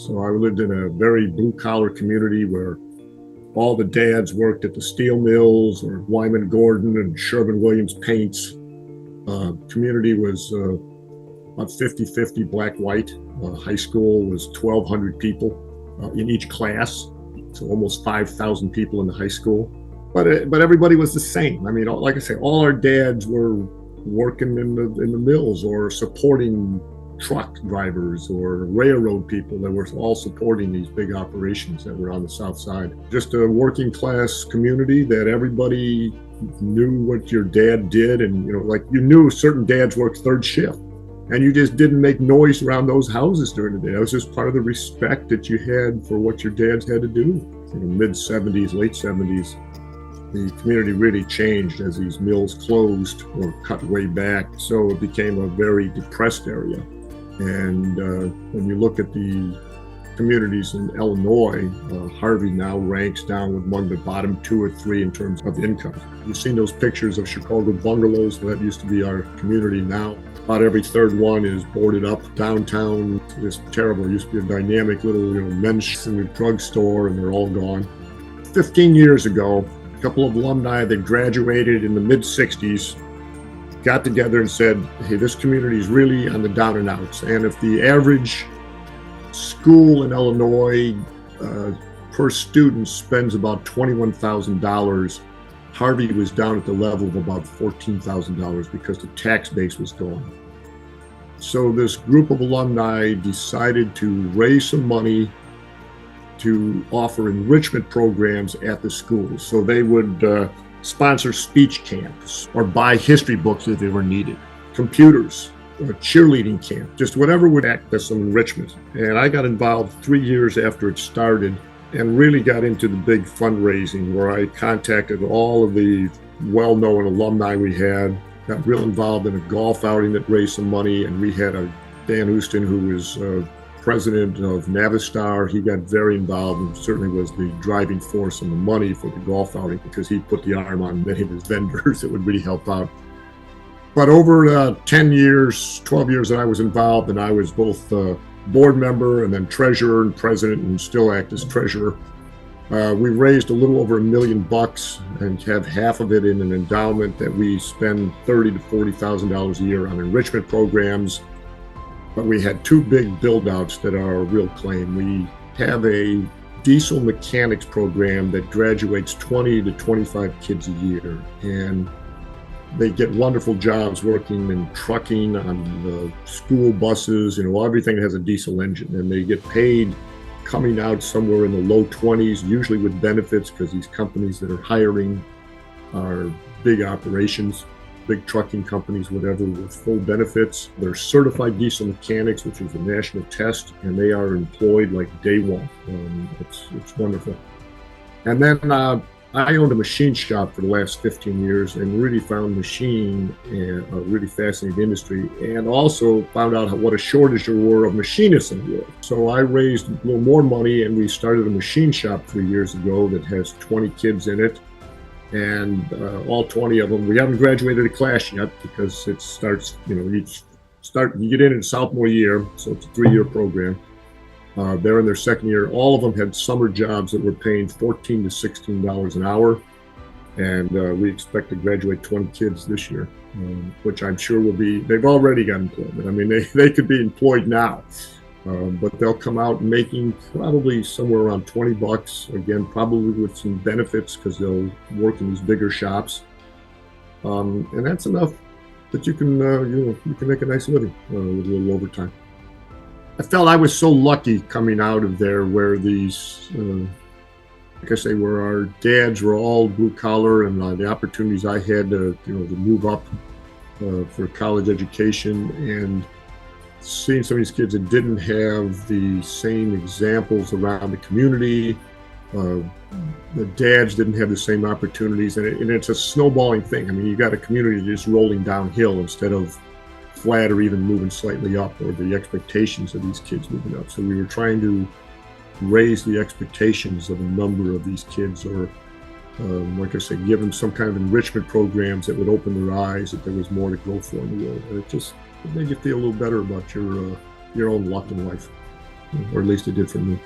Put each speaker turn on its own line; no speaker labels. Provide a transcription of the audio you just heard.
So I lived in a very blue-collar community where all the dads worked at the steel mills or Wyman Gordon and Sherwin-Williams Paints. Community was about 50-50 black-white. High school was 1,200 people in each class, so almost 5,000 people in the high school. But everybody was the same. I mean, like I say, all our dads were working in the mills or supporting truck drivers or railroad people that were all supporting these big operations that were on the south side. Just a working class community that everybody knew what your dad did, and like you knew certain dads worked third shift, and you just didn't make noise around those houses during the day. That was just part of the respect that you had for what your dads had to do. In the mid-70s, late 70s, the community really changed as these mills closed or cut way back, so it became a very depressed area. And when you look at the communities in Illinois, Harvey now ranks down among the bottom 2 or 3 in terms of income. You've seen those pictures of Chicago bungalows. That used to be our community now. About every third one is boarded up. Downtown is terrible. It used to be a dynamic little men's drugstore, and they're all gone. 15 years ago, a couple of alumni that graduated in the mid-60s got together and said, hey, this community is really on the down and outs. And if the average school in Illinois per student spends about $21,000, Harvey was down at the level of about $14,000 because the tax base was gone. So this group of alumni decided to raise some money to offer enrichment programs at the schools. So they would sponsor speech camps or buy history books if they were needed, computers, a cheerleading camp, just whatever would act as some enrichment. And I got involved 3 years after it started and really got into the big fundraising, where I contacted all of the well-known alumni we had, got real involved in a golf outing that raised some money, and we had a Dan Houston, who was president of Navistar. He got very involved and certainly was the driving force in the money for the golf outing, because he put the arm on many of his vendors that would really help out. But over 10 years, 12 years that I was involved, and I was both board member and then treasurer and president, and still act as treasurer, we raised a little over $1 million and have half of it in an endowment that we spend $30,000 to $40,000 a year on enrichment programs. But we had 2 big build-outs that are a real claim. We have a diesel mechanics program that graduates 20 to 25 kids a year, and they get wonderful jobs working in trucking, on the school buses, everything that has a diesel engine, and they get paid coming out somewhere in the low 20s, usually with benefits, because these companies that are hiring are big operations. Big trucking companies, whatever, with full benefits. They're certified diesel mechanics, which is a national test, and they are employed like day one. It's wonderful. And then I owned a machine shop for the last 15 years and really found machine a really fascinating industry, and also found out what a shortage there were of machinists in the world. So I raised a little more money, and we started a machine shop 3 years ago that has 20 kids in it. And all 20 of them, we haven't graduated a class yet, because it starts, you get in sophomore year, so it's a 3-year program. They're in their second year. All of them had summer jobs that were paying $14 to $16 an hour. And we expect to graduate 20 kids this year, which I'm sure they've already got employment. I mean, they could be employed now. But they'll come out making probably somewhere around $20, again, probably with some benefits, because they'll work in these bigger shops. And that's enough that you can make a nice living with a little overtime. I felt I was so lucky coming out of there, where these, like I say, where our dads were all blue collar, and the opportunities I had to move up for college education, and seeing some of these kids that didn't have the same examples around the community, the dads didn't have the same opportunities, and it's a snowballing thing. I mean, you got a community just rolling downhill instead of flat or even moving slightly up, or the expectations of these kids moving up. So we were trying to raise the expectations of a number of these kids, or like I said, give them some kind of enrichment programs that would open their eyes that there was more to go for in the world. And it made you feel a little better about your own luck in life. or at least it did for me.